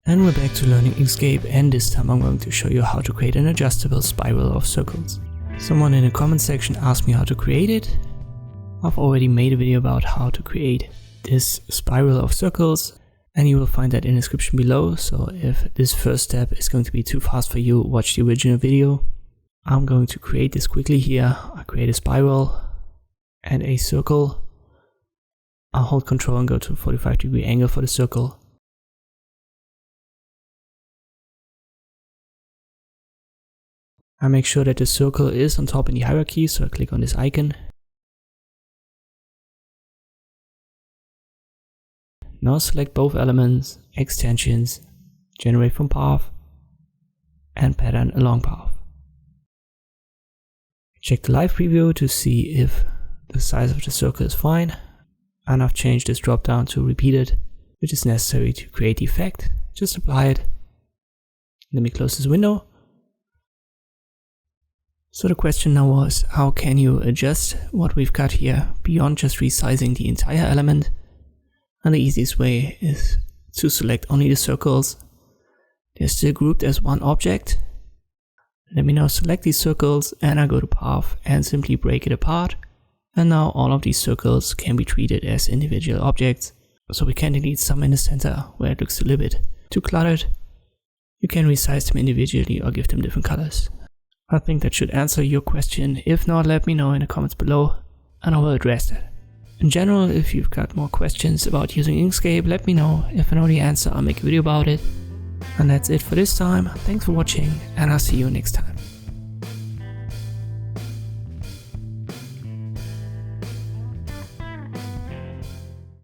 And we're back to learning Inkscape, and this time I'm going to show you how to create an adjustable spiral of circles. Someone in the comment section asked me how to create it. I've already made a video about how to create this spiral of circles, and you will find that in the description below, so if this first step is going to be too fast for you, watch the original video. I'm going to create this quickly here. I create a spiral and a circle. I'll hold Ctrl and go to 45-degree angle for the circle. I make sure that the circle is on top in the hierarchy, so I click on this icon. Now select both elements, extensions, generate from path, and pattern along path. Check the live preview to see if the size of the circle is fine, and I've changed this drop down to repeated, which is necessary to create the effect. Just apply it. Let me close this window. So the question now was, how can you adjust what we've got here beyond just resizing the entire element? And the easiest way is to select only the circles. They're still grouped as one object. Let me now select these circles, and I go to path and simply break it apart. And now all of these circles can be treated as individual objects. So we can delete some in the center where it looks a little bit too cluttered. You can resize them individually or give them different colors. I think that should answer your question. If not, let me know in the comments below and I will address that. In general, if you've got more questions about using Inkscape, let me know. If I know the answer, I'll make a video about it. And that's it for this time. Thanks for watching, and I'll see you next time.